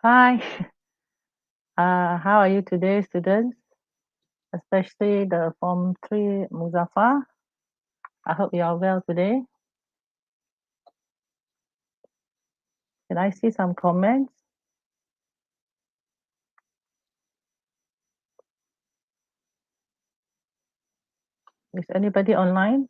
Hi, how are you today, students? Especially the Form 3 Muzaffar. I hope you are well today. Can I see some comments? Is anybody online?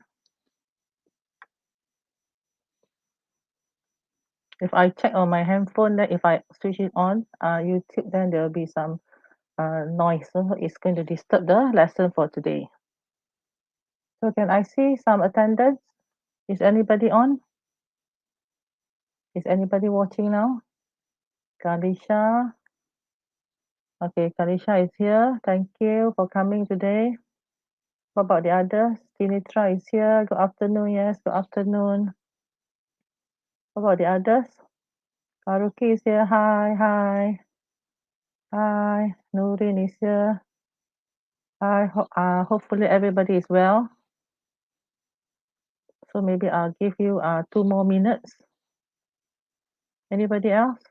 If I check on my handphone, then if I switch it on, YouTube, then there will be some noise. So it's going to disturb the lesson for today. So can I see some attendance? Is anybody on? Is anybody watching now? Kalisha. Okay, Kalisha is here. Thank you for coming today. What about the others? Tinitra is here. Good afternoon. Yes, good afternoon. What about the others? Haruki is here. Hi, hi, hi. Nurin is here. Hi. Hopefully everybody is well. So maybe I'll give you 2 more minutes. Anybody else?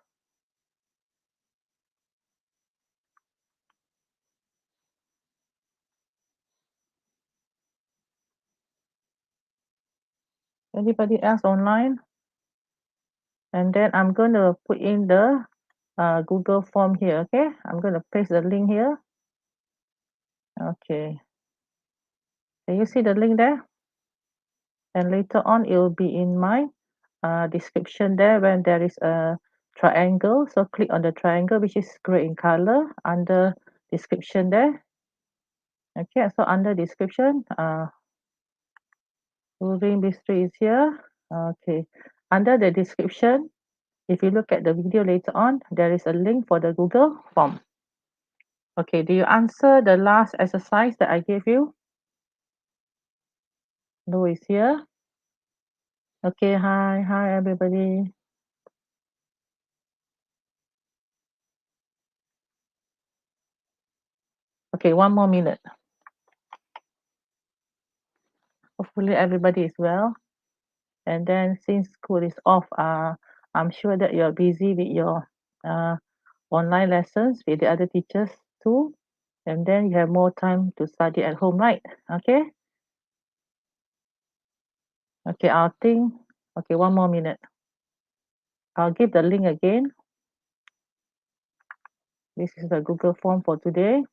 Anybody else online? And then I'm going to put in the Google form here. Okay, I'm going to paste the link here. Okay. Can you see the link there? And later on, it will be in my description there when there is a triangle. So click on the triangle, which is gray in color, under description there. Okay, so under description, Moving Bistro is here. Okay, under the description, if you look at the video later on, there is a link for the Google form. Okay, do you answer the last exercise that I gave you? No is here. Okay, hi everybody. Okay, 1 more minute. Hopefully everybody is well. And then since school is off, I'm sure that you're busy with your uh, online lessons with the other teachers too. And then you have more time to study at home, right? Okay. Okay, okay, 1 more minute. I'll give the link again. This is the Google form for today.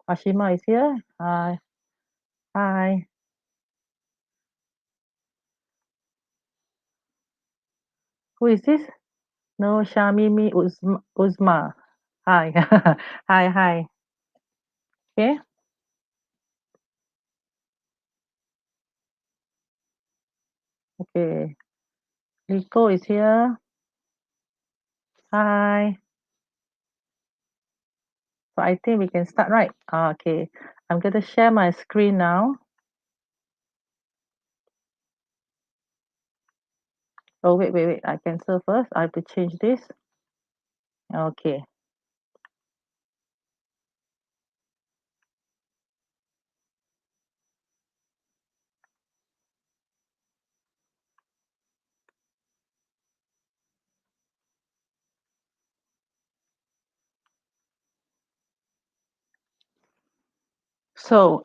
Ashima is here. Hi. Hi. Who is this? No, Shamimi Uzma. Hi. Hi. Okay. Okay. Rico is here. Hi. So I think we can start, right? Okay. I'm going to share my screen now. Oh, wait. I cancel first. I have to change this. Okay. So,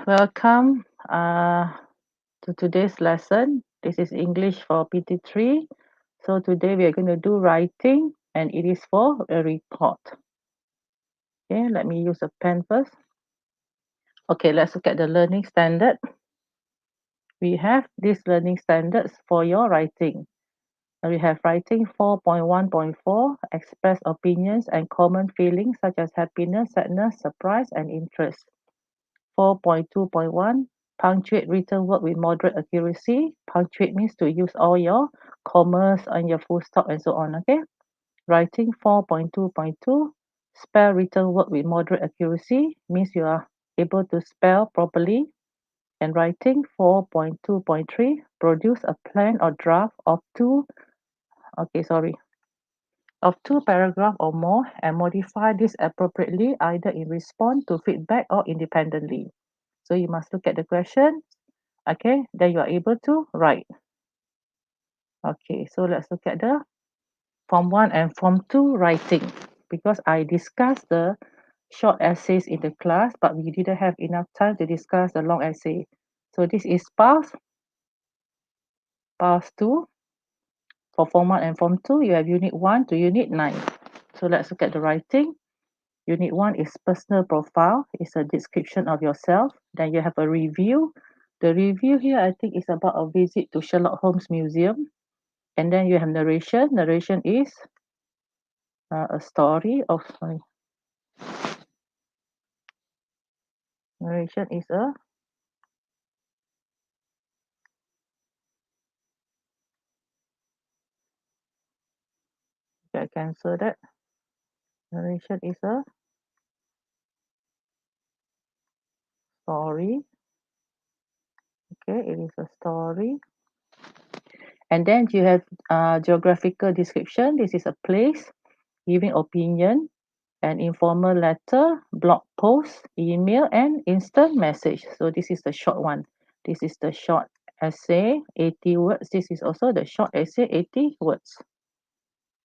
welcome to today's lesson. This is English for PT3. So today we are going to do writing and it is for a report. Okay, let me use a pen first. Okay, let's look at the learning standard. We have these learning standards for your writing. We have writing 4.1.4, express opinions and common feelings such as happiness, sadness, surprise, and interest. 4.2.1, punctuate written word with moderate accuracy. Punctuate means to use all your commas and your full stop and so on, okay? Writing 4.2.2, spell written word with moderate accuracy means you are able to spell properly. And writing 4.2.3, produce a plan or draft of two paragraphs or more and modify this appropriately either in response to feedback or independently. So you must look at the question, okay, then you are able to write. Okay, so let's look at the Form 1 and Form 2 writing, because I discussed the short essays in the class, but we didn't have enough time to discuss the long essay. So this is past 2. For Form 1 and Form 2, you have Unit 1 to Unit 9. So let's look at the writing. Unit 1 is personal profile. It's a description of yourself. Then you have a review. The review here, I think, is about a visit to Sherlock Holmes Museum. And then you have narration. Narration is a story of, sorry. Narration is a, okay, I cancel that. Narration is a story. Okay, it is a story. And then you have geographical description. This is a place, giving opinion, an informal letter, blog post, email, and instant message. So this is the short one. This is the short essay, 80 words. This is also the short essay, 80 words.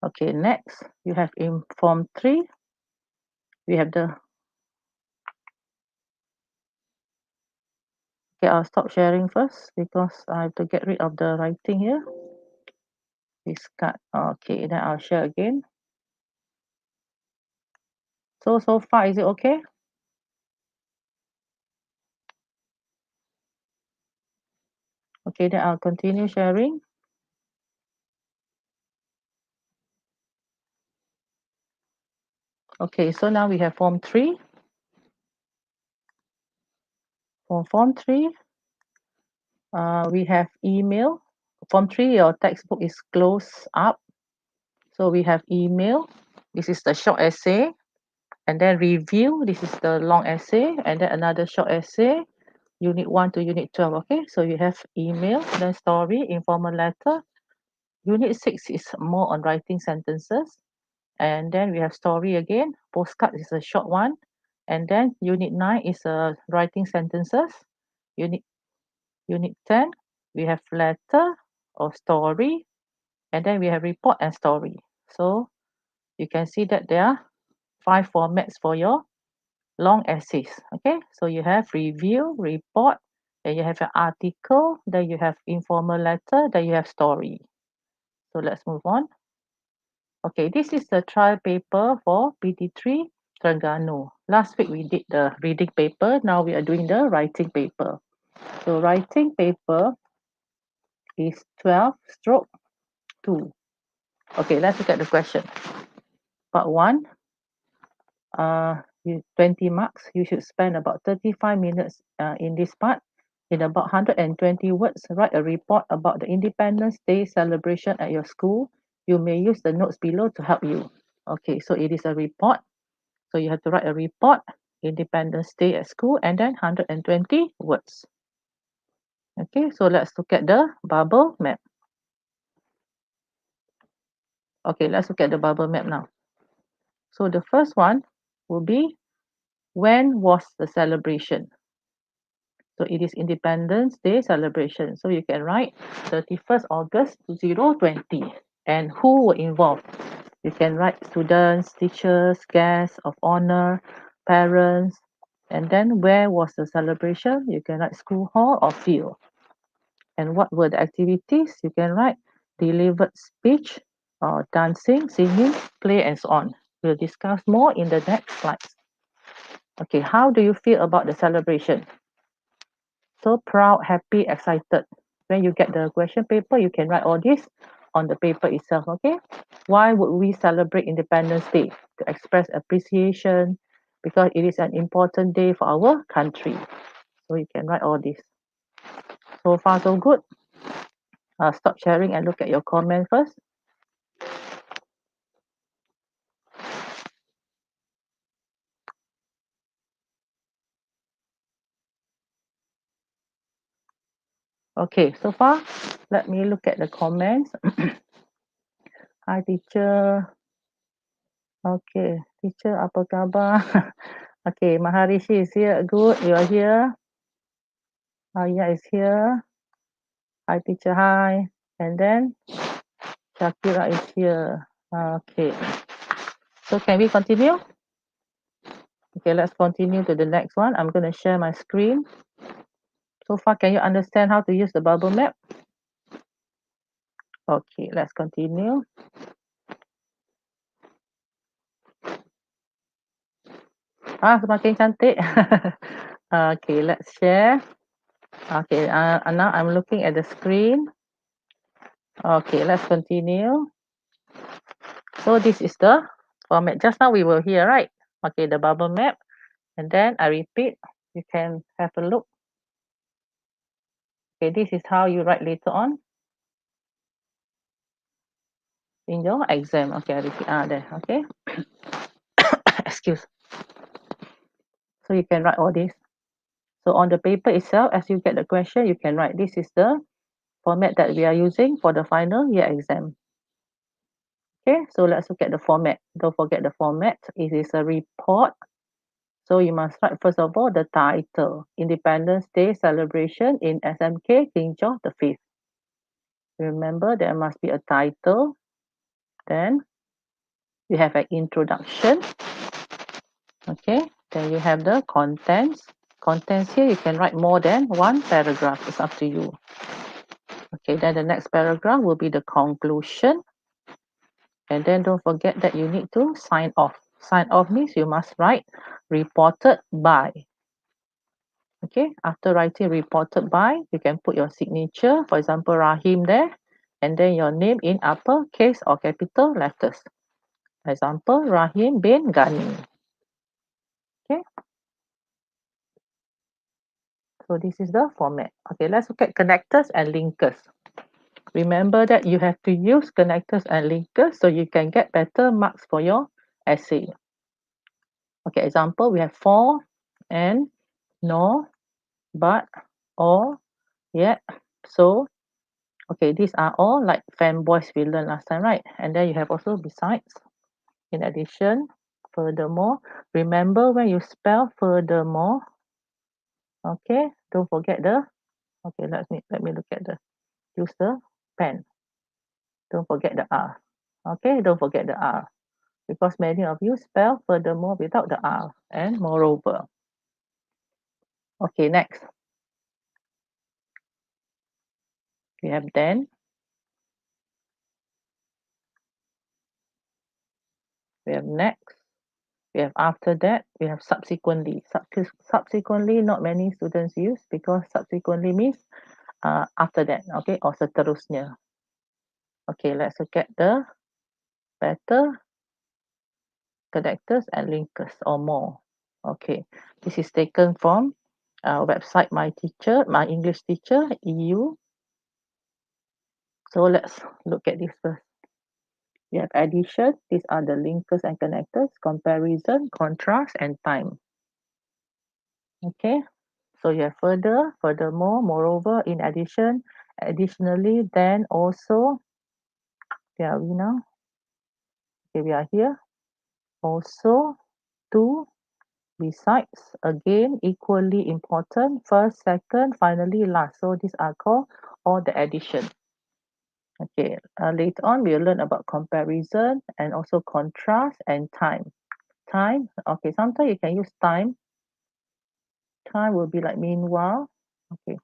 Okay, next, you have in Form 3, we have the, okay, I'll stop sharing first because I have to get rid of the writing here. Discard. Okay, then I'll share again. So far, is it okay? Okay, then I'll continue sharing. Okay, so now we have Form 3. For Form 3, we have email. Form 3, your textbook is closed up. So we have email. This is the short essay. And then review. This is the long essay. And then another short essay. Unit 1 to Unit 12. Okay, so you have email, then story, informal letter. Unit 6 is more on writing sentences. And then we have story again. Postcard is a short one. And then Unit 9 is writing sentences. Unit Unit 10, we have letter or story, and then we have report and story. So you can see that there are 5 formats for your long essays. Okay, so you have review, report, then you have an article, then you have informal letter, then you have story. So let's move on. Okay, this is the trial paper for PT3 Terengganu. Last week we did the reading paper, now we are doing the writing paper. So writing paper is 12 stroke 2. Okay, let's look at the question. Part 1, 20 marks. You should spend about 35 minutes in this part. In about 120 words, write a report about the Independence Day celebration at your school. You may use the notes below to help you. Okay, so it is a report. So you have to write a report, Independence Day at school, and then 120 words. Okay, so let's look at the bubble map. Okay, let's look at the bubble map now. So the first one will be, when was the celebration? So it is Independence Day celebration. So you can write 31st August 2020. And who were involved? You can write students, teachers, guests of honor, parents. And then where was the celebration? You can write school hall or field. And what were the activities? You can write delivered speech, or dancing, singing, play, and so on. We'll discuss more in the next slides. Okay, how do you feel about the celebration? So proud, happy, excited. When you get the question paper, you can write all this on the paper itself, okay? Why would we celebrate Independence Day? To express appreciation, because it is an important day for our country. So you can write all this. So far, so good. Stop sharing and look at your comment first. Okay, so far, let me look at the comments. Hi, teacher. Okay, teacher, apa khabar? Okay, Maharishi is here. Good, you are here. Aya is here. Hi, teacher. Hi. And then Shakira is here. Okay, so can we continue? Okay, let's continue to the next one. I'm going to share my screen. So far, can you understand how to use the bubble map? Okay, let's continue. Semakin cantik. Okay, let's share. Okay, now I'm looking at the screen. Okay, let's continue. So this is the format. Just now we were here, right? Okay, the bubble map. And then I repeat, you can have a look. Okay, this is how you write later on in your exam. Okay, I repeat. There. Okay. Excuse. So you can write all this. So on the paper itself, as you get the question, you can write this is the format that we are using for the final year exam. Okay, so let's look at the format. Don't forget the format. It is a report. So you must write first of all the title, Independence Day Celebration in SMK King George V. Remember there must be a title. Then you have an introduction. Okay, then you have the contents. Contents here you can write more than one paragraph. It's up to you. Okay, then the next paragraph will be the conclusion. And then don't forget that you need to sign off. Sign off means you must write reported by. Okay, after writing reported by, you can put your signature, for example, Rahim there, and then your name in uppercase or capital letters. For example, Rahim bin Ghani. Okay, so this is the format. Okay, let's look at connectors and linkers. Remember that you have to use connectors and linkers so you can get better marks for your essay. Okay, example, we have for, and, no, but, or, yet, so. Okay, these are all like fanboys we learned last time, right? And then you have also besides, in addition, furthermore. Remember when you spell furthermore, okay, don't forget the, okay, let me look at the, use the pen. Don't forget the R. Okay, don't forget the R. Because many of you spell furthermore without the R. And moreover. Okay, next. We have then. We have next. We have after that. We have subsequently. Subsequently, not many students use because subsequently means after that. Okay, or seterusnya. Okay, let's look at the better connectors and linkers or more. Okay, this is taken from website my English teacher EU. So let's look at this first. We have addition. These are the linkers and connectors. Comparison, contrast, and time. Okay. So you have further, furthermore, moreover, in addition, additionally, then also. Where are we now? Okay, we are here. Also, to, besides, again, equally important, first, second, finally, last. So these are called all the addition. Okay, later on we'll learn about comparison and also contrast and time. Time, okay, sometimes you can use time. Time will be like meanwhile. Okay,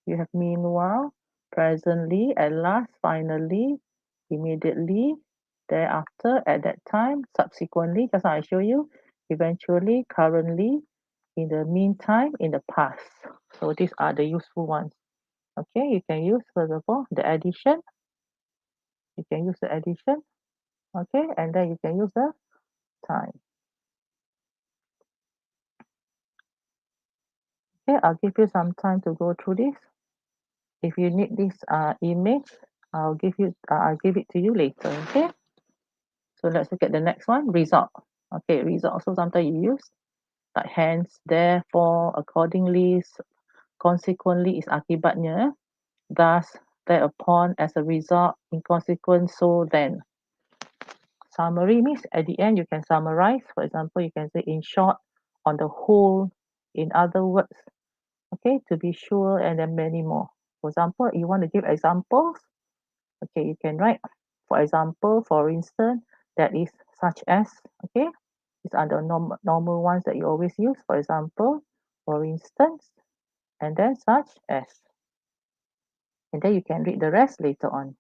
you have meanwhile, presently, at last, finally, immediately, thereafter, at that time, subsequently, just now I show you, eventually, currently, in the meantime, in the past. So these are the useful ones. Okay, you can use, first of all, the addition. You can use the addition. Okay, and then you can use the time. Okay, I'll give you some time to go through this. If you need this image, I'll give it to you later. Okay, so let's look at the next one, result. Okay, result also sometimes you use like hence, therefore, accordingly, consequently is akibatnya, thus, thereupon, as a result, in consequence, so then. Summary means at the end you can summarize. For example, you can say in short, on the whole, in other words, okay, to be sure, and then many more. For example, you want to give examples, okay, you can write, For example, for instance, that is such as, okay? These are the normal ones that you always use. For example, for instance, and then such as. And then you can read the rest later on.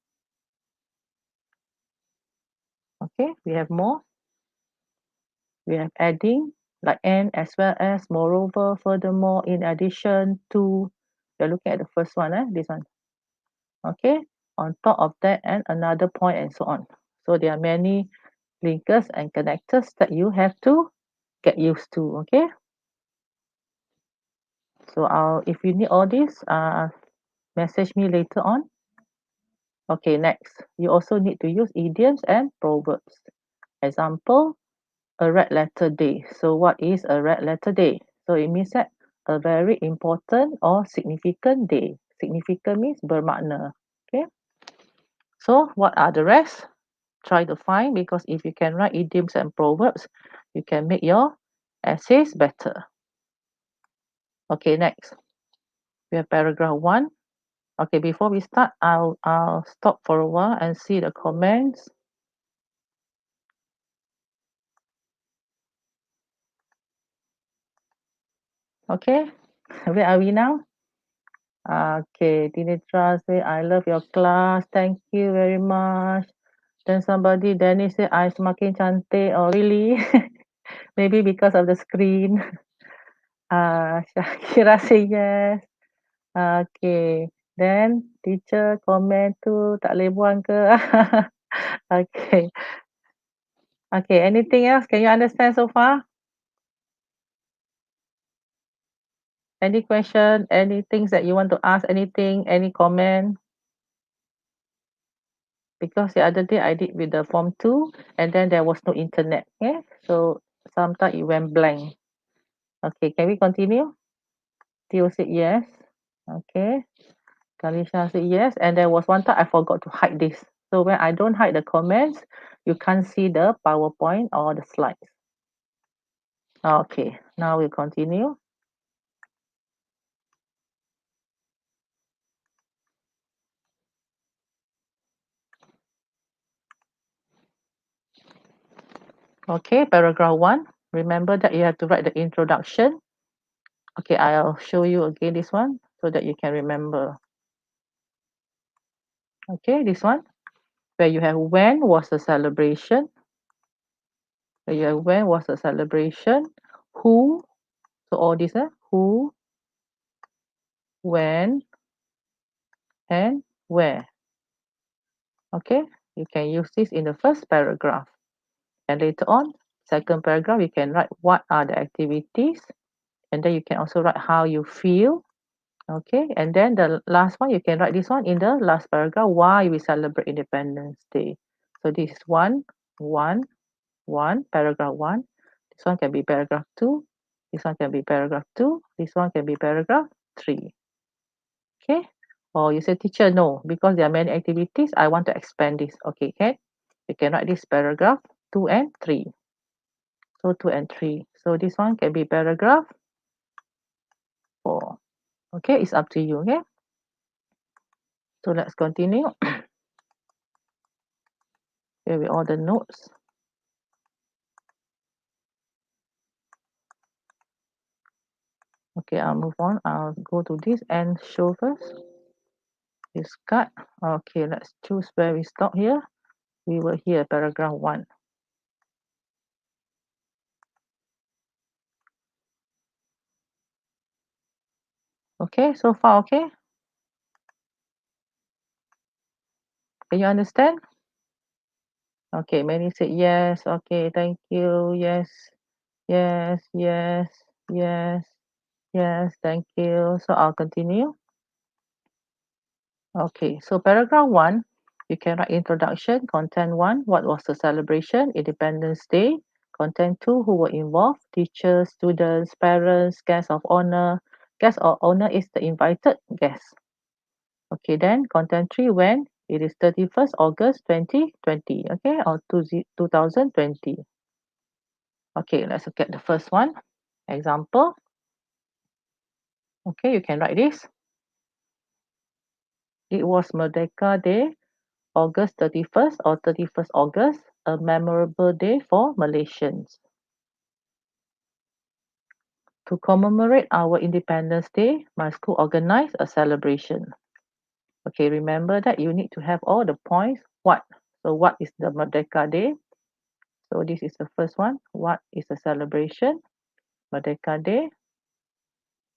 Okay, we have more. We have adding, like and, as well as, moreover, furthermore, in addition to. We're looking at the first one, this one. Okay, on top of that, and another point, and so on. So there are many linkers and connectors that you have to get used to. Okay, so if you need all this, message me later on. Okay, next, you also need to use idioms and proverbs. Example, a red letter day. So what is a red letter day? So it means that a very important or significant day. Significant means bermakna. Okay, so what are the rest? Try to find, because if you can write idioms and proverbs, you can make your essays better. Okay, next, we have paragraph 1. Okay, before we start, I'll stop for a while and see the comments. Okay, where are we now? Okay, Dinitra say, I love your class. Thank you very much. Then somebody, Dennis say, I semakin cantik. Oh, really? Maybe because of the screen. Shakira say yes. Okay. Then teacher comment tu tak boleh buang ke? Okay. Okay, anything else? Can you understand so far? Any question? Any things that you want to ask? Anything? Any comment? Because the other day I did with the form 2 and then there was no internet. Okay, so sometimes it went blank. Okay, can we continue? Theo said yes. Okay, Kalisha said yes, and there was one time I forgot to hide this. So when I don't hide the comments, you can't see the PowerPoint or the slides. Okay, now we'll continue. Okay, paragraph 1. Remember that you have to write the introduction. Okay, I'll show you again this one so that you can remember. Okay, this one, where you have when was the celebration, where you have when was the celebration, who, so all this, who, when, and where. Okay, you can use this in the first paragraph, and later on, second paragraph, you can write what are the activities, and then you can also write how you feel. Okay, and then the last one, you can write this one in the last paragraph, why we celebrate Independence Day. So this is one, paragraph 1. This one can be paragraph 2. This one can be paragraph 2. This one can be paragraph 3. Okay, or you say, teacher, no, because there are many activities, I want to expand this. Okay, you can write this paragraph 2 and 3. So 2 and 3. So this one can be paragraph 4. Okay, it's up to you. Okay, so let's continue. Here with all the notes. Okay, I'll move on. I'll go to this and show first. This card. Okay, let's choose where we stop here. We were here, paragraph 1. Okay, so far, okay? Can you understand? Okay, many said yes. Okay, thank you. Yes, yes, yes, yes, yes, thank you. So I'll continue. Okay, so paragraph 1, you can write introduction. Content 1, what was the celebration? Independence Day. Content 2, who were involved? Teachers, students, parents, guests of honor. Guest of honor is the invited guest. Okay, then content 3, when? It is 31st August 2020, okay, or 2020. Okay, let's look at the first one. Example. Okay, you can write this. It was Merdeka Day August 31st or 31st August, a memorable day for Malaysians. To commemorate our Independence Day, my school organized a celebration. Okay, remember that you need to have all the points. What? So what is the Merdeka Day? So this is the first one. What is a celebration? Merdeka Day.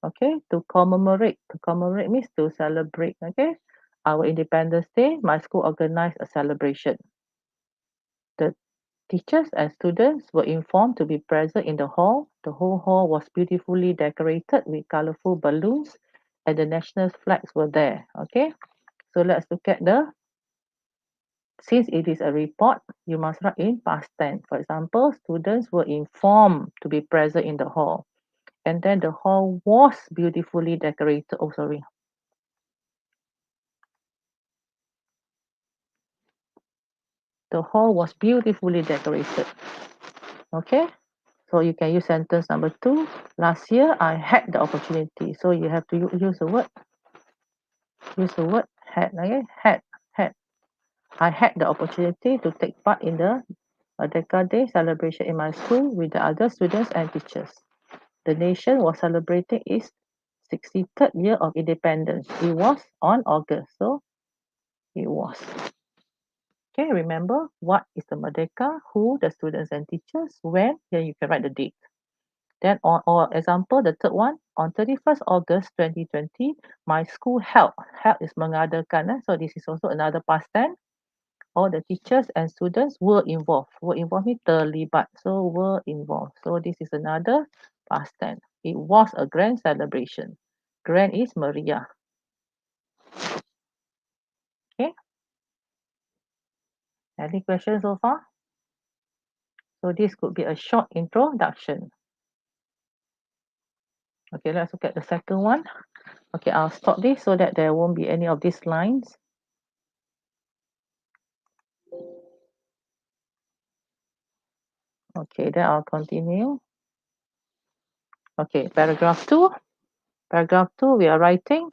Okay, to commemorate. To commemorate means to celebrate. Okay, our Independence Day, my school organized a celebration. The teachers and students were informed to be present in the hall. The whole hall was beautifully decorated with colorful balloons and the national flags were there. Okay, so let's look at the, since it is a report, you must write in past tense. For example, students were informed to be present in the hall. And then the hall was beautifully decorated. Oh, sorry. The hall was beautifully decorated. Okay, so you can use sentence number 2. Last year, I had the opportunity. So you have to use the word. Use the word had. Okay, had. I had the opportunity to take part in the Merdeka Day celebration in my school with the other students and teachers. The nation was celebrating its 63rd year of independence. It was on August, so it was. Okay, remember what is the Merdeka, who, the students and teachers, when, then you can write the date. Then on or example, the third one, on 31st August 2020, my school held. Held is mengadakan, so this is also another past tense. All the teachers and students were involved. Were involved means terlibat, so were involved. So this is another past tense. It was a grand celebration. Grand is meriah. Okay, any questions so far? So this could be a short introduction. Okay, let's look at the second one. Okay, I'll stop this so that there won't be any of these lines. Okay, then I'll continue. Okay, paragraph 2. Paragraph 2, we are writing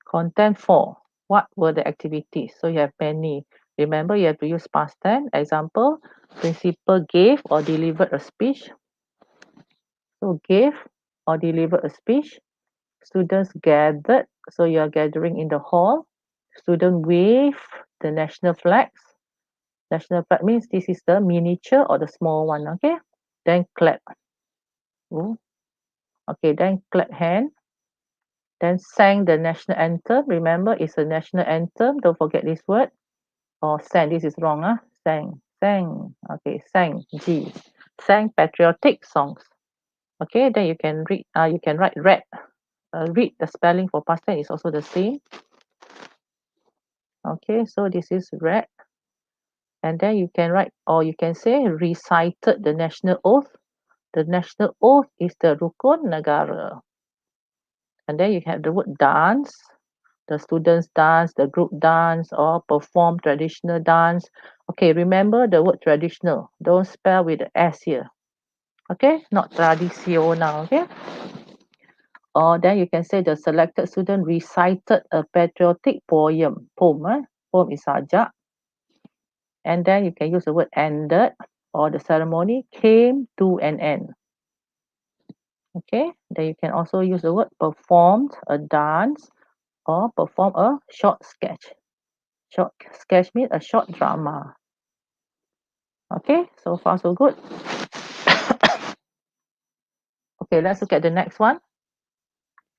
content 4. What were the activities? So you have many. Remember, you have to use past tense. Example, principal gave or delivered a speech. So gave or delivered a speech. Students gathered. So you are gathering in the hall. Student wave the national flags. National flag means this is the miniature or the small one. Okay. Then clap. Oh. Okay. Then clap hand. Then sang the national anthem. Remember, it's a national anthem. Don't forget this word. Or sang. This is wrong. Sang. Sang. Okay. Sang. G. Sang patriotic songs. Okay. Then you can read. You can write read. Read, the spelling for past tense is also the same. Okay. So this is read. And then you can write, or you can say recited the national oath. The national oath is the Rukun Negara. And then you have the word dance. The students dance, the group dance, or perform traditional dance. Okay, remember the word traditional. Don't spell with the S here. Okay, not tradisional. Okay. Or then you can say the selected student recited a patriotic poem. Poem is sajak. And then you can use the word ended, or the ceremony came to an end. Okay, then you can also use the word performed a dance or perform a short sketch. Short sketch means a short drama. Okay, so far so good. Okay, let's look at the next one.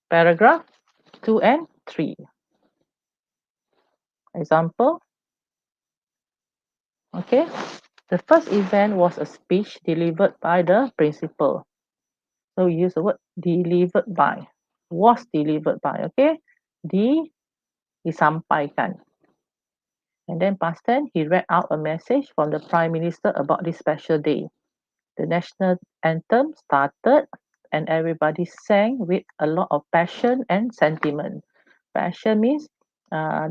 Paragraph 2 and 3. Example. Okay, the first event was a speech delivered by the principal. So we use the word delivered by. Was delivered by. Okay, disampaikan. And then past tense, he read out a message from the Prime Minister about this special day. The national anthem started and everybody sang with a lot of passion and sentiment. Passion means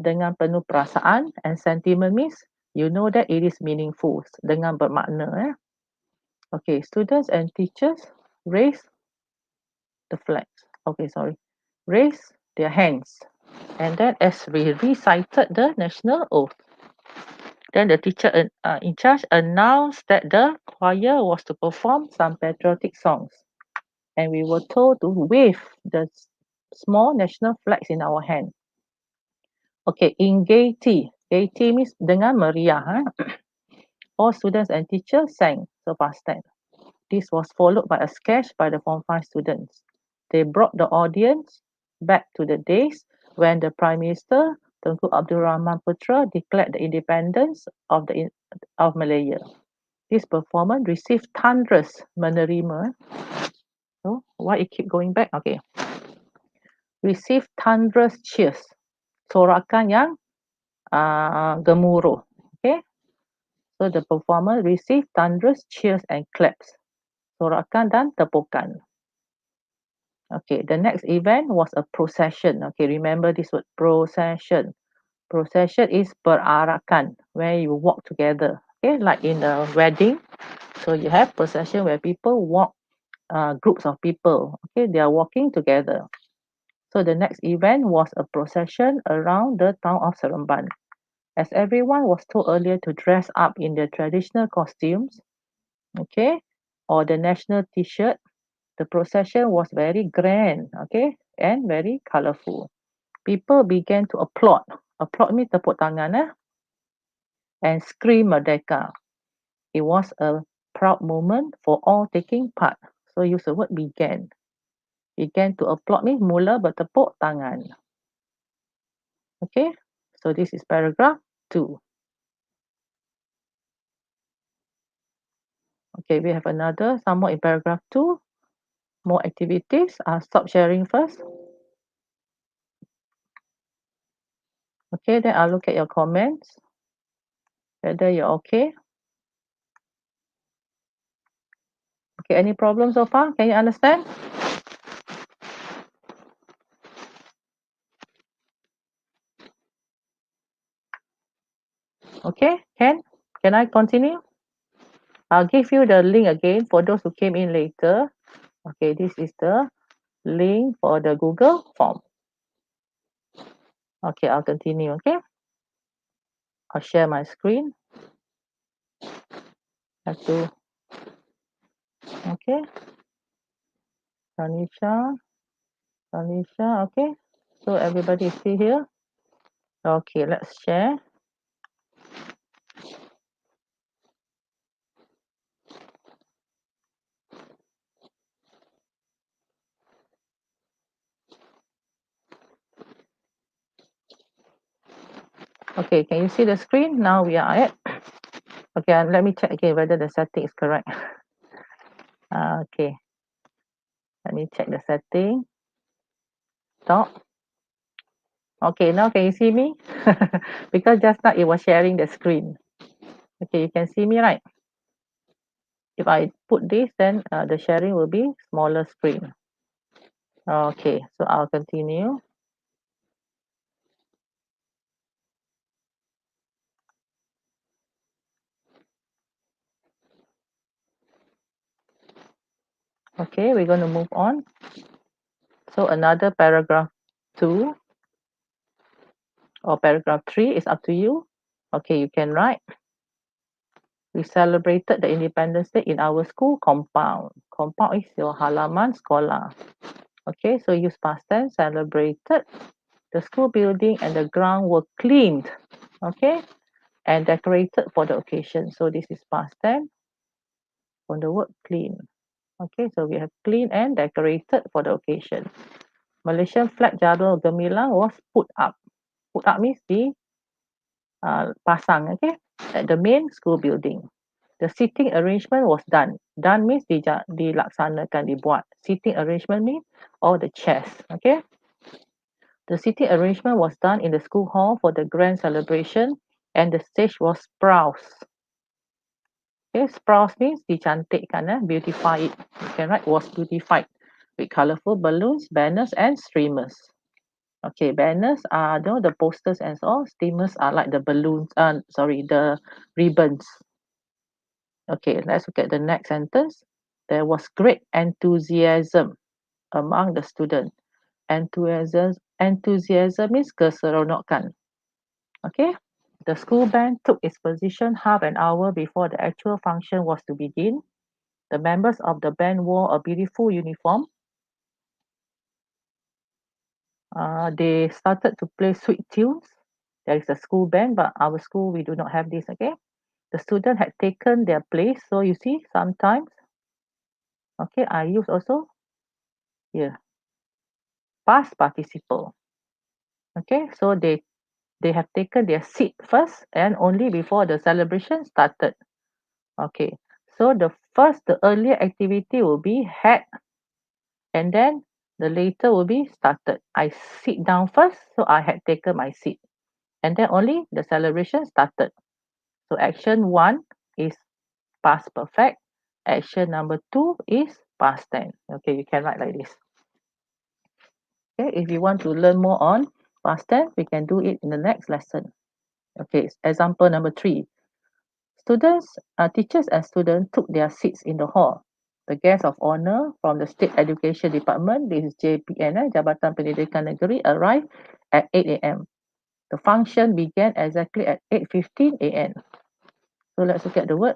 dengan penuh perasaan, and sentiment means you know that it is meaningful, dengan bermakna. Okay, students and teachers raise the flags. Okay, sorry. Raise their hands. And then as we recited the national oath, then the teacher in charge announced that the choir was to perform some patriotic songs. And we were told to wave the small national flags in our hand. Okay, in gaiety. Gaiety means dengan meriah. All students and teachers sang. So past tense. This was followed by a sketch by the Form 5 students. They brought the audience back to the days when the Prime Minister Tunku Abdul Rahman Putra declared the independence of Malaya. This performance received thunderous menerima. So why it keep going back? Okay. Received thunderous cheers. Sorakan yang gemuruh. Okay. So the performer received thunderous cheers and claps. Sorakan dan tepukan. Okay, the next event was a procession. Okay, remember this word, procession. Procession is berarakan, where you walk together. Okay, like in a wedding. So you have procession where people walk, groups of people. Okay, they are walking together. So the next event was a procession around the town of Seremban. As everyone was told earlier to dress up in their traditional costumes, okay, or the national t-shirt, the procession was very grand, okay, and very colorful. People began to applaud. Applaud means tepuk tangan, and scream Merdeka. It was a proud moment for all taking part. So use the word began. Began to applaud means mula bertepuk tangan. Okay, so this is paragraph 2. Okay, we have another, some more in paragraph 2. More activities. I'll stop sharing first. Okay, then I'll look at your comments, whether you're okay. Okay, any problems so far? Can you understand? Okay, can I continue? I'll give you the link again for those who came in later. Okay, this is the link for the Google form. Okay, I'll continue, okay? I'll share my screen. Have to, okay? Tanisha, okay? So everybody is still here? Okay, let's share. Okay, can you see the screen? Now we are at, okay, let me check again whether the setting is correct. Okay, let me check the setting. Stop. Okay, now can you see me? Because just now it was sharing the screen. Okay, you can see me, right? If I put this, then the sharing will be smaller screen. Okay, so I'll continue. Okay, we're going to move on. So another paragraph 2 or paragraph 3 is up to you. Okay, you can write. We celebrated the Independence Day in our school compound. Compound is your halaman sekolah. Okay, so use past tense, celebrated. The school building and the ground were cleaned. Okay, and decorated for the occasion. So this is past tense from the word clean. Okay, so we have clean and decorated for the occasion. Malaysian flag Jadwal Gemilang was put up. Put up means pasang, okay, at the main school building. The seating arrangement was done. Done means dilaksanakan, dibuat. Seating arrangement means all the chairs, okay. The seating arrangement was done in the school hall for the grand celebration, and the stage was spruce. Okay, spruce means dicantikkan, beautify it. You can write was beautified with colorful balloons, banners, and streamers. Okay, banners are the posters and so on. Streamers are like the balloons. The ribbons. Okay, let's look at the next sentence. There was great enthusiasm among the students. Enthusiasm Enthusiasm means keseronokan. Okay. The school band took its position half an hour before the actual function was to begin. The members of the band wore a beautiful uniform. They started to play sweet tunes. There is a school band, but our school, we do not have this, okay? The student had taken their place. So you see, sometimes, okay, I use also here, past participle. Okay, so they have taken their seat first and only before the celebration started. Okay, so the earlier activity will be had, and then the later will be started. I sit down first, so I had taken my seat, and then only the celebration started. So action 1 is past perfect. Action number 2 is past tense. Okay, you can write like this. Okay, if you want to learn more on past tense, we can do it in the next lesson. Okay, example number 3. Teachers and students took their seats in the hall. The guest of honor from the State Education Department, this is JPN, Jabatan Pendidikan Negeri, arrived at 8 a.m. The function began exactly at 8:15 a.m. So let's look at the word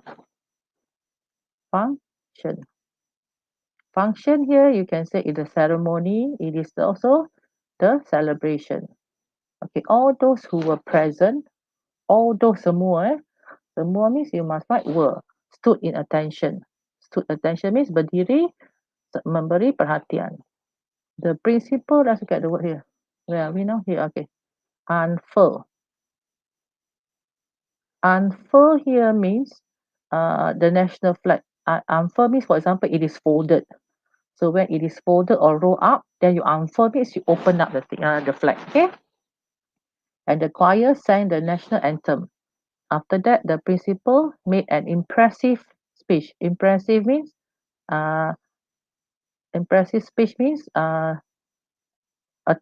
function. Function here, you can say it is a ceremony. It is also the celebration. Okay, all those who were present, all those semua, semua means you must write were, stood in attention. Stood attention means berdiri, memberi perhatian. The principal, let's look at the word here. Where are we now? Here, okay. Unfurl. Unfurl here means the national flag. Unfurl means, for example, it is folded. So when it is folded or rolled up, then you unfurl means you open up the flag, okay? And the choir sang the national anthem. After that, the principal made an impressive speech. Uh, impressive speech means a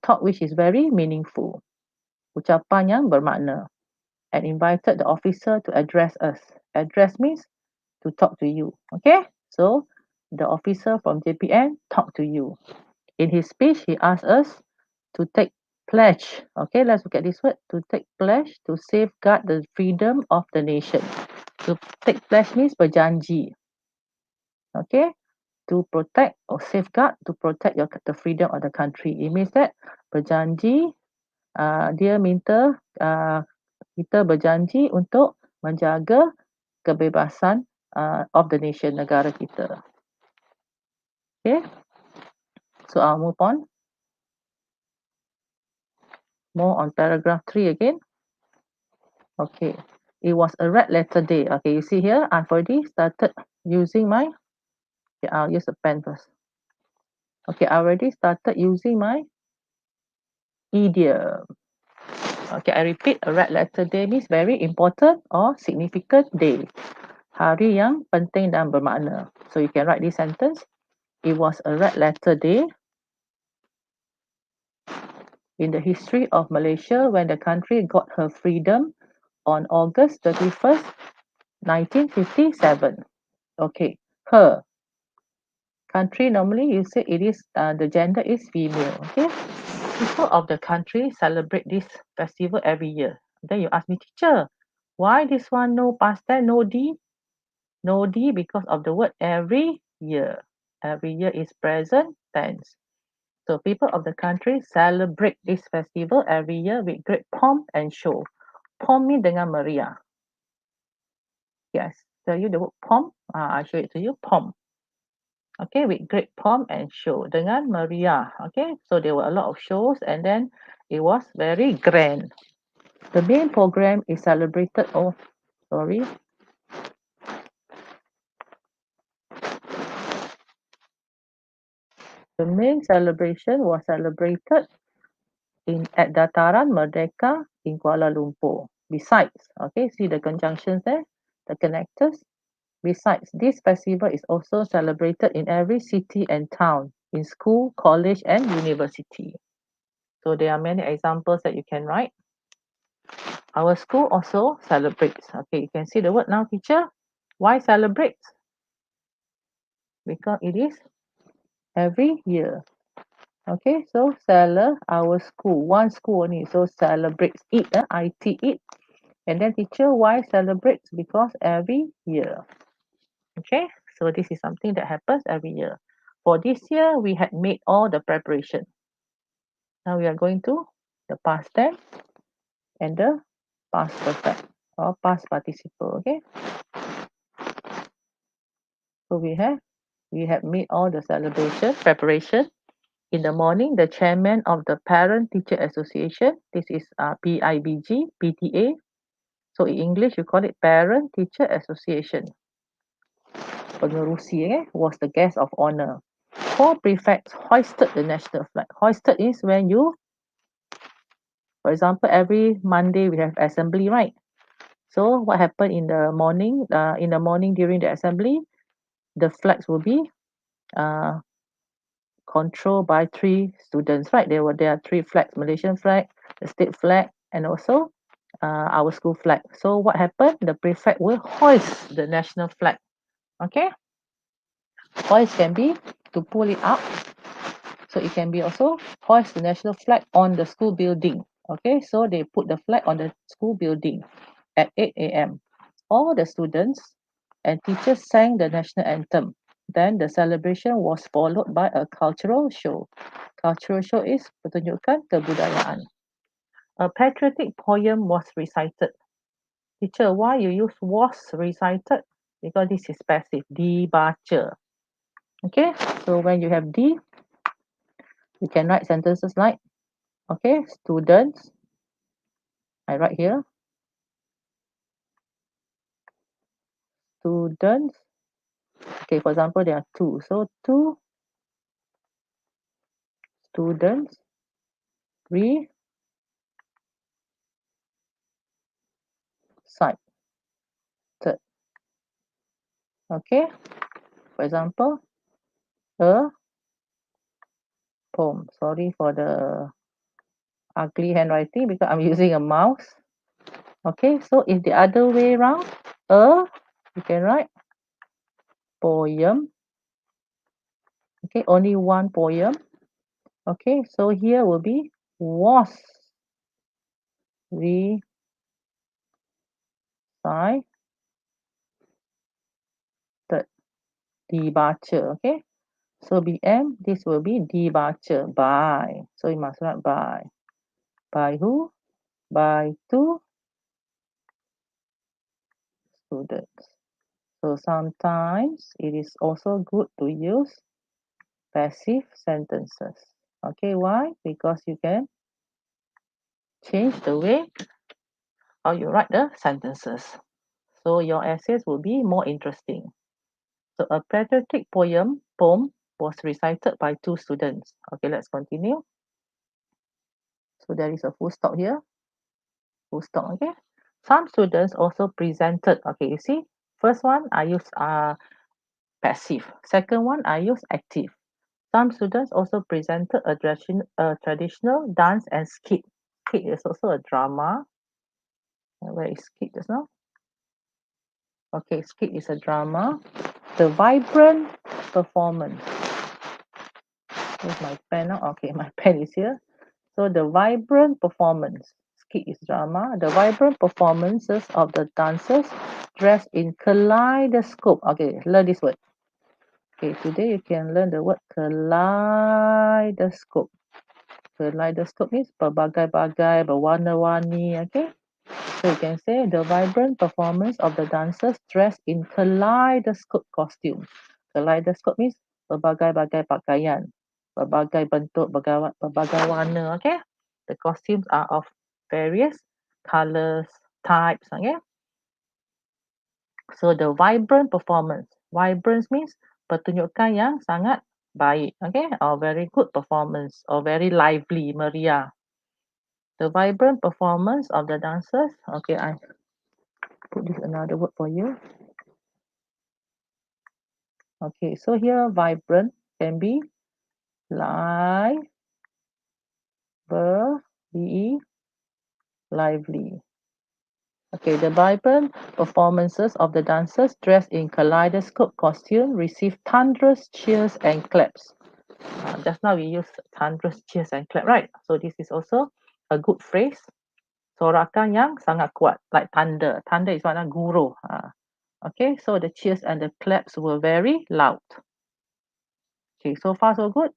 talk which is very meaningful. Ucapan yang bermakna. And invited the officer to address us. Address means to talk to you. Okay? So the officer from JPN talked to you. In his speech, he asked us to take pledge. Okay, let's look at this word. To take pledge to safeguard the freedom of the nation. To take pledge means berjanji. Okay, to protect or safeguard, to protect the freedom of the country. It means that berjanji, dia minta kita berjanji untuk menjaga kebebasan of the nation, negara kita. Okay, so I'll move on. More on paragraph 3 again. Okay, it was a red letter day. Okay, you see here, I've already started using my, okay, I'll use a pen first. Okay, I already started using my idiom. Okay, I repeat, a red letter day means very important or significant day. Hari yang penting dan bermakna. So you can write this sentence. It was a red letter day in the history of Malaysia when the country got her freedom on August 31st, 1957. Okay, her. Country, normally you say it is, the gender is female. Okay, people of the country celebrate this festival every year. Then you ask me, teacher, why this one no past tense, no D? No D because of the word every year. Every year is present tense. So people of the country celebrate this festival every year with great pomp and show. Pomp means dengan meriah. Yes, tell you the word pomp. I show it to you. Pomp. Okay, with great pomp and show. Dengan meriah. Okay, so there were a lot of shows and then it was very grand. The main program is celebrated. Oh, sorry. The main celebration was celebrated at Dataran Merdeka in Kuala Lumpur. Besides, okay, see the conjunctions there, the connectors. Besides, this festival is also celebrated in every city and town, in school, college, and university. So there are many examples that you can write. Our school also celebrates. Okay, you can see the word now, teacher. Why celebrates? Because it is every year. Okay, so our school, one school only, so celebrates it, IT it. And then teacher, why celebrates? Because every year. Okay, so this is something that happens every year. For this year, we had made all the preparation. Now we are going to the past tense and the past perfect or past participle. Okay, so we have made all the celebration preparation. In the morning, the chairman of the Parent Teacher Association, this is PIBG, PTA. So in English, you call it Parent Teacher Association. Pengerusi was the guest of honor. Four prefects hoisted the national flag. Hoisted is when you, for example, every Monday we have assembly, right? So what happened in the morning? In the morning during the assembly, the flags will be uh, controlled by three students, right? There are three flags: Malaysian flag, the state flag, and also our school flag. So what happened? The prefect will hoist the national flag. Okay, hoist can be to pull it up. So it can be also hoist the national flag on the school building. Okay, so they put the flag on the school building at 8 a.m. All the students and teachers sang the national anthem. Then the celebration was followed by a cultural show. Cultural show is pertunjukan kebudayaan. A patriotic poem was recited. Teacher, why you use was recited? Because this is passive. Dibaca. Okay, so when you have D, you can write sentences like, okay, students. I write here, students. Okay, for example, there are two. So two students recited. Okay, for example, a poem. Sorry for the ugly handwriting because I'm using a mouse. Okay, so if the other way around, you can write poem. Okay, only one poem. Okay, so here will be was recited. Dibaca. Okay, so BM, this will be dibaca by. So you must write by. By who? By two students. So sometimes it is also good to use passive sentences. Okay, why? Because you can change the way how you write the sentences. So your essays will be more interesting. So a patriotic poem was recited by two students. Okay, let's continue. So there is a full stop here. Full stop, okay? Some students also presented. Okay, you see, first one I use passive. Second one I use active. Some students also presented a traditional dance and skit. Skit is also a drama. Where is skit just now? Okay, skit is a drama. The vibrant performance. Where's my pen now? Okay, my pen is here. So the vibrant performance. Skit is drama. The vibrant performances of the dancers dressed in kaleidoscope. Okay, learn this word. Okay, today you can learn the word kaleidoscope. Kaleidoscope means berbagai-bagai, berwarna-warni. Okay, so you can say the vibrant performance of the dancers dressed in kaleidoscope costume. Kaleidoscope means berbagai-bagai pakaian, berbagai bentuk, berbagai warna. Okay, the costumes are of various colors, types. Okay, so the vibrant performance. Vibrance means pertunjukan yang sangat baik. Okay, or very good performance, or very lively, meriah. The vibrant performance of the dancers. Okay, I put this another word for you. Okay, so here vibrant can be live, be lively. Okay, the vibrant performances of the dancers dressed in kaleidoscope costume received thunderous cheers and claps. Just now we used thunderous cheers and clap, right? So this is also a good phrase. Sorakan yang sangat kuat, like thunder. Thunder is mana guru. Okay, so the cheers and the claps were very loud. Okay, so far so good.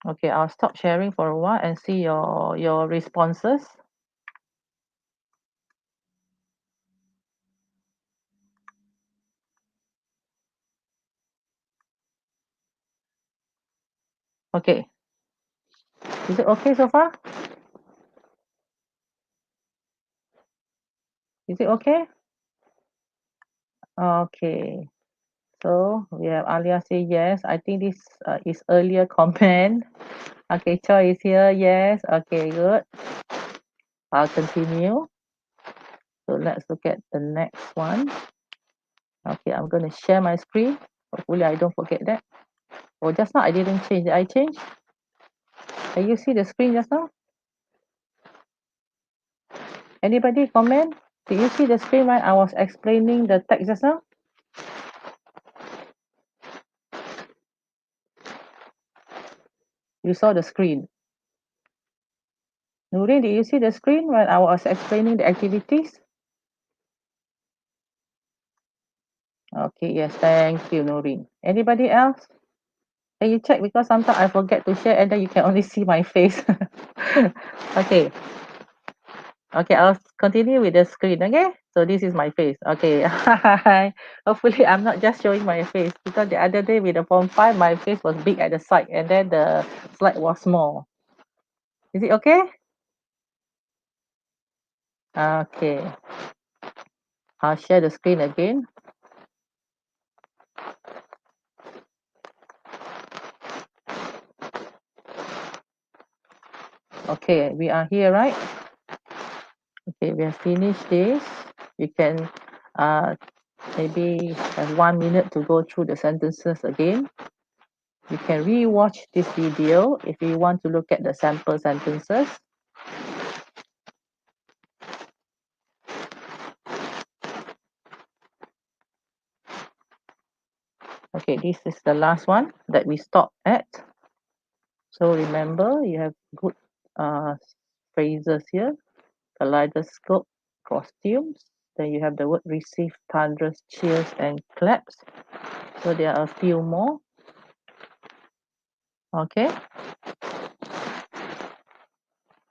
Okay, I'll stop sharing for a while and see your responses. Okay, is it okay so far? Is it okay? Okay. So we have Alia say yes. I think this is earlier comment. Okay, Choi is here. Yes. Okay, good. I'll continue. So let's look at the next one. Okay, I'm going to share my screen. Hopefully I don't forget that. Oh, just now I didn't change. Did I change? Can you see the screen just now? Anybody comment? Did you see the screen when I was explaining the text just now? You saw the screen. Nurin, did you see the screen when I was explaining the activities? Okay, yes, thank you, Nurin. Anybody else? Can you check, because sometimes I forget to share and then you can only see my face. Okay. Okay, I'll continue with the screen, okay? So this is my face. Okay. Hi. Hopefully I'm not just showing my face, because the other day with the form 5, my face was big at the side and then the slide was small. Is it okay? Okay. I'll share the screen again. Okay, we are here, right? Okay, we have finished this. You can maybe have 1 minute to go through the sentences again. You can re-watch this video if you want to look at the sample sentences. Okay, this is the last one that we stopped at. So remember, you have good phrases here. Kaleidoscope, costumes. Then you have the word receive, thunderous cheers and claps. So there are a few more. Okay.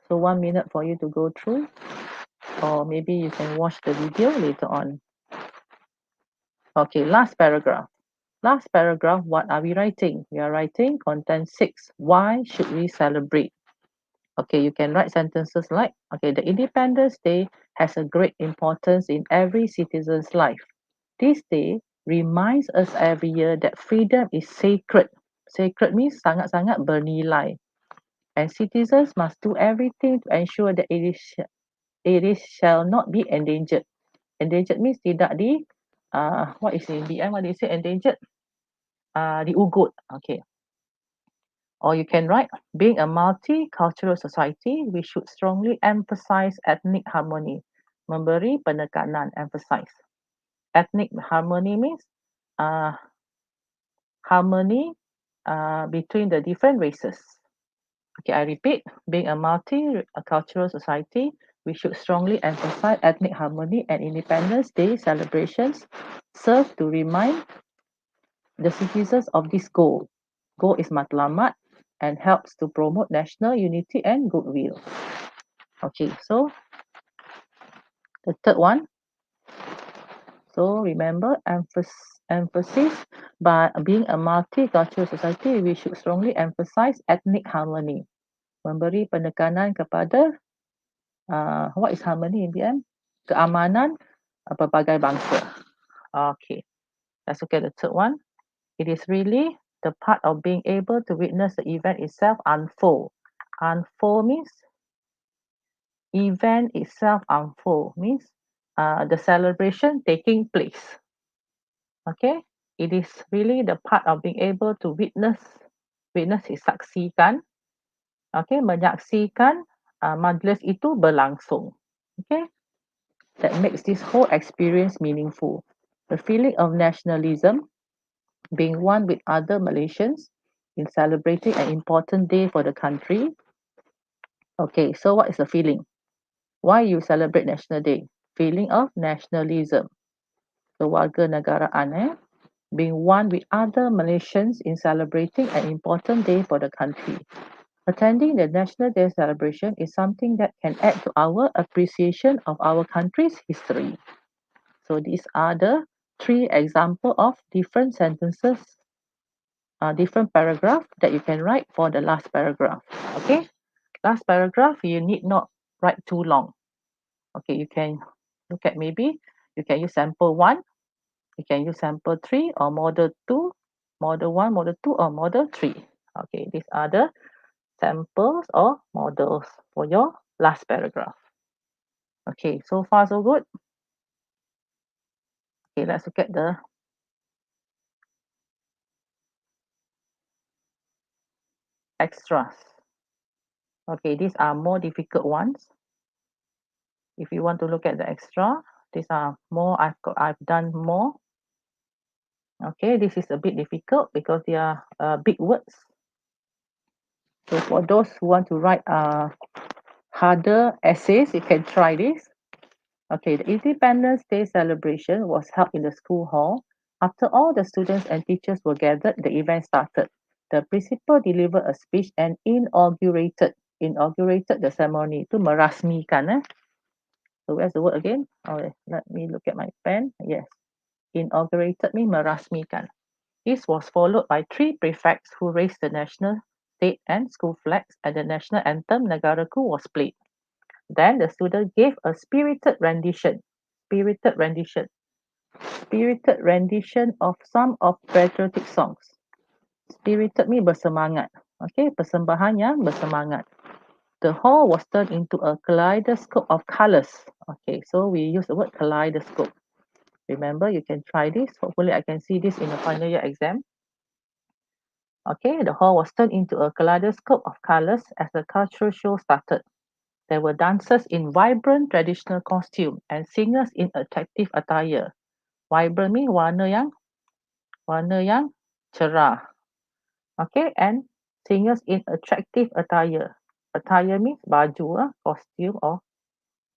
So 1 minute for you to go through, or maybe you can watch the video later on. Okay, last paragraph. Last paragraph, what are we writing? We are writing content 6. Why should we celebrate? Okay, you can write sentences like, okay, the Independence Day has a great importance in every citizen's life. This day reminds us every year that freedom is sacred. Sacred means sangat-sangat bernilai. And citizens must do everything to ensure that it shall not be endangered. Endangered means tidak di, what is in BM? What do you say? Endangered? Diugut. Okay. Or you can write, being a multicultural society, we should strongly emphasize ethnic harmony. Memberi penekanan, emphasize. Ethnic harmony means harmony between the different races. Okay, I repeat, being a multicultural society, we should strongly emphasize ethnic harmony, and Independence Day celebrations serve to remind the citizens of this goal. Goal is matlamat and helps to promote national unity and goodwill. Okay, so the third one. So remember, emphasis by being a multicultural society, we should strongly emphasize ethnic harmony. Memberi penekanan kepada what is harmony in BM? Keamanan pelbagai bangsa. Okay, let's look at the third one. It is really the part of being able to witness the event itself unfold. Unfold means event itself unfold means the celebration taking place. Okay, it is really the part of being able to witness is saksikan. Okay, menyaksikan majlis itu berlangsung. Okay. that makes this whole experience meaningful. The feeling of nationalism, being one with other Malaysians in celebrating an important day for the country. Okay, so what is the feeling? Why you celebrate National Day? Feeling of nationalism. Kewarganegaraan, being one with other Malaysians in celebrating an important day for the country. Attending the National Day celebration is something that can add to our appreciation of our country's history. So these are the three examples of different sentences, different paragraph that you can write for the last paragraph. Okay, last paragraph you need not write too long. Okay, you can look at, maybe you can use sample 1, you can use sample 3, or model 2, model 1, model 2, or model 3. Okay, these are the samples or models for your last paragraph. Okay, so far so good. Okay, let's look at the extras. Okay, these are more difficult ones. If you want to look at the extra, these are more, I've done more. Okay, this is a bit difficult because they are big words. So for those who want to write harder essays, you can try this. Okay, the Independence Day celebration was held in the school hall. After all the students and teachers were gathered, the event started. The principal delivered a speech and inaugurated the ceremony. Itu merasmikan. So where's the word again? Oh, let me look at my pen. Yes, inaugurated means merasmikan. This was followed by 3 prefects who raised the national, state and school flags, and the national anthem Negaraku was played. Then the student gave a spirited rendition of some of patriotic songs. Spirited means bersemangat. Okay, persembahan yang bersemangat. The hall was turned into a kaleidoscope of colors. Okay, so we use the word kaleidoscope. Remember, you can try this. Hopefully, I can see this in the final year exam. Okay, the hall was turned into a kaleidoscope of colors as the cultural show started. There were dancers in vibrant traditional costume and singers in attractive attire. Vibrant means warna yang cerah. Okay, and singers in attractive attire. Attire means baju, costume or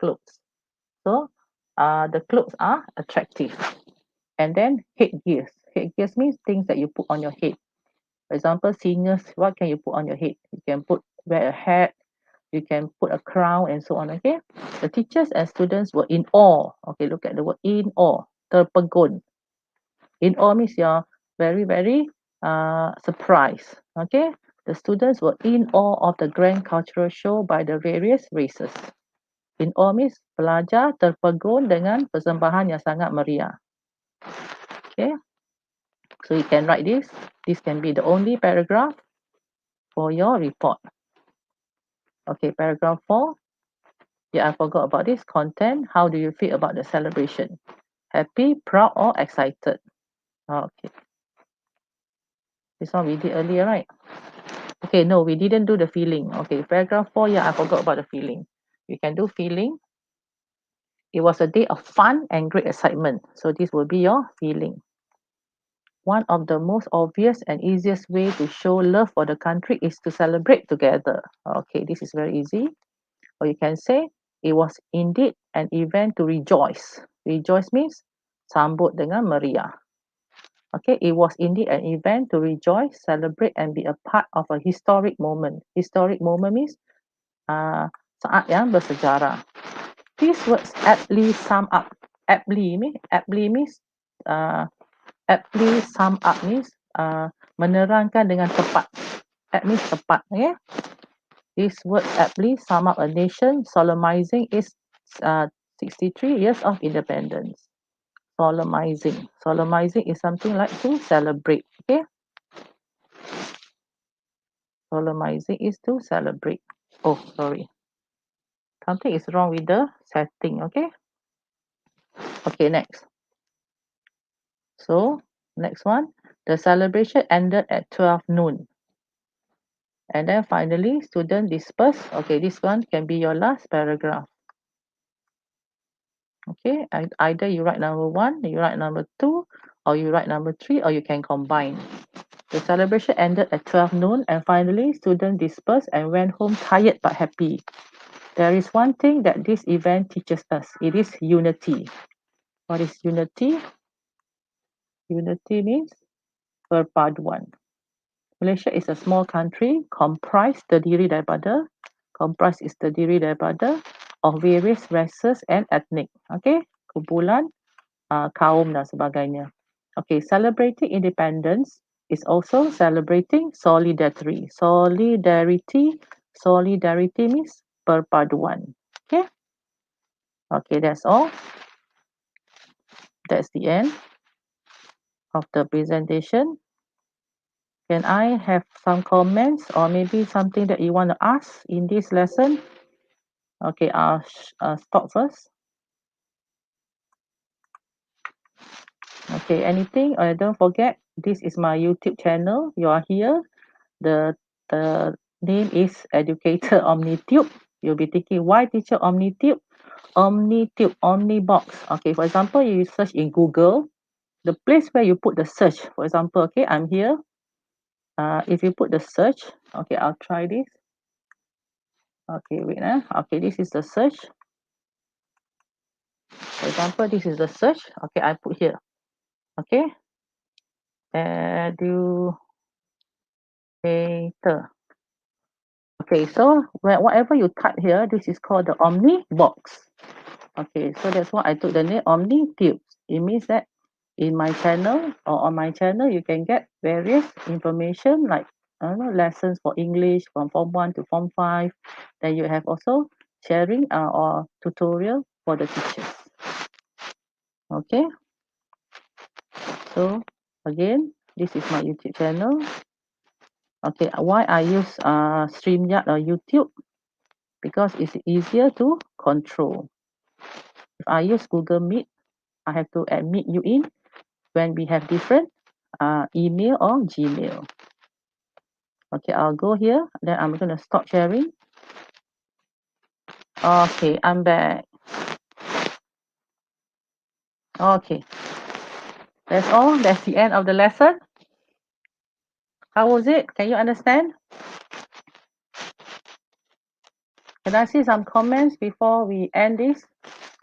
clothes. So, the clothes are attractive. And then headgears. Headgears means things that you put on your head. For example, singers, what can you put on your head? You can wear a hat, you can put a crown and so on. Okay, the teachers and students were in awe. Okay, look at the word in awe. Terpegun. In awe means you're very, very surprised. Okay, the students were in awe of the grand cultural show by the various races. In awe means pelajar terpegun dengan persembahan yang sangat meriah. Okay, so you can write this. This can be the only paragraph for your report. Okay, paragraph 4. Yeah, I forgot about this content. How do you feel about the celebration? Happy, proud, or excited? Okay. This one we did earlier, right? Okay, no, we didn't do the feeling. Okay, paragraph 4, yeah, I forgot about the feeling. You can do feeling. It was a day of fun and great excitement. So this will be your feeling. One of the most obvious and easiest way to show love for the country is to celebrate together. Okay, this is very easy. Or you can say, it was indeed an event to rejoice. Rejoice means sambut dengan meriah. Okay, it was indeed an event to rejoice, celebrate, and be a part of a historic moment. Historic moment means saat yang bersejarah. These words aptly sum up. Aptly means aptly sum up means menerangkan dengan tepat. Apt means tepat. Okay. These words aptly sum up a nation solemnizing its 63 years of independence. Solemnizing. Solemnizing is something like to celebrate. Okay. Solemnizing is to celebrate. Oh, sorry. Something is wrong with the setting. Okay. Okay, next. So, next one. The celebration ended at 12 noon. And then finally, student dispersed. Okay, this one can be your last paragraph. Okay, either you write number 1, you write number 2, or you write number 3, or you can combine. The celebration ended at 12 noon, and finally students dispersed and went home tired but happy. There is one thing that this event teaches us. It is unity. What is unity? Unity means perpaduan. Malaysia is a small country terdiri daripada of various races and ethnic. Okay, kumpulan kaum dan sebagainya. Okay, celebrating independence is also celebrating solidarity. Solidarity means perpaduan. Okay, okay, that's all. That's the end of the presentation. Can I have some comments or maybe something that you want to ask in this lesson? Okay, I'll stop first. Okay, anything? Don't forget, this is my YouTube channel. You are here. The name is Educator OmniTube. You'll be thinking, why teacher OmniTube? OmniTube, Omnibox. Okay, for example, you search in Google, the place where you put the search. For example, okay, I'm here. If you put the search, okay, I'll try this. Okay, wait. Okay, this is the search. For example, this is the search. Okay, I put here. Okay, educator. Okay, so whatever you type here, this is called the Omni box. Okay, so that's why I took the name Omni Tubes. It means that in my channel or on my channel, you can get various information like lessons for English from Form 1 to Form 5. Then you have also sharing or tutorial for the teachers. Okay, so again, this is my YouTube channel. Okay, why I use StreamYard or YouTube? Because it's easier to control. If I use Google Meet, I have to admit you in when we have different email or Gmail. Okay, I'll go here. Then I'm going to stop sharing. Okay, I'm back. Okay, that's all. That's the end of the lesson. How was it? Can you understand? Can I see some comments before we end this?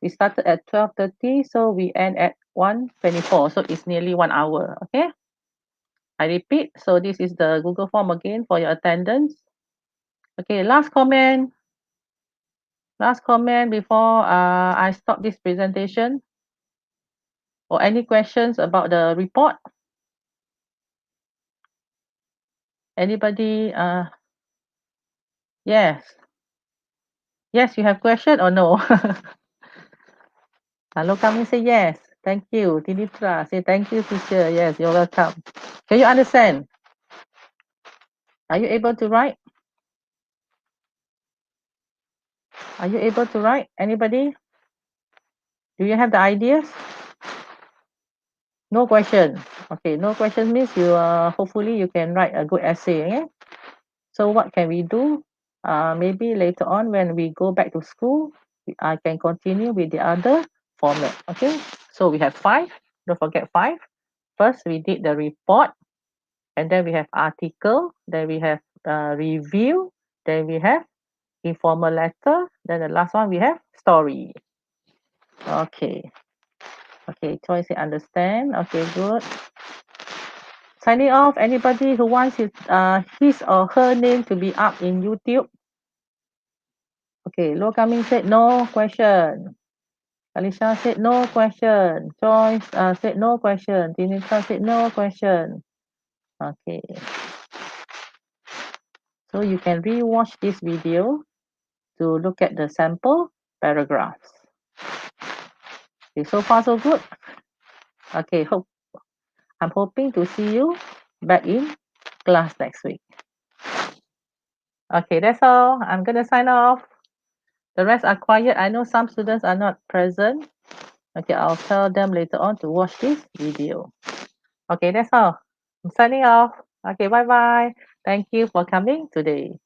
We started at 12:30, so we end at 1:24. So it's nearly 1 hour. Okay. I repeat. So this is the Google form again for your attendance. Okay. Last comment. Last comment before I stop this presentation. Or any questions about the report? Anybody? Yes. Yes, you have question or no? Hello, kami say yes. Thank you. Tinitra say thank you, teacher. Yes, you're welcome. Can you understand? Are you able to write? Are you able to write? Anybody? Do you have the ideas? No question. Okay, no question means you hopefully you can write a good essay. Okay? So what can we do? Maybe later on when we go back to school, I can continue with the other format. Okay, so we have 5. Don't forget 5. First, we did the report, and then we have article, then we have review, then we have informal letter, then the last one we have story. Okay. Okay, Choi say understand. Okay, good. Signing off. Anybody who wants his or her name to be up in YouTube? Okay, Lo Coming said no question. Alicia said no question. Joyce said no question. Tinita said no question. Okay. So you can re-watch this video to look at the sample paragraphs. Okay, so far so good. Okay, I'm hoping to see you back in class next week. Okay, that's all. I'm gonna sign off. The rest are quiet. I know some students are not present. Okay, I'll tell them later on to watch this video. Okay, that's all. I'm signing off. Okay, bye bye. Thank you for coming today.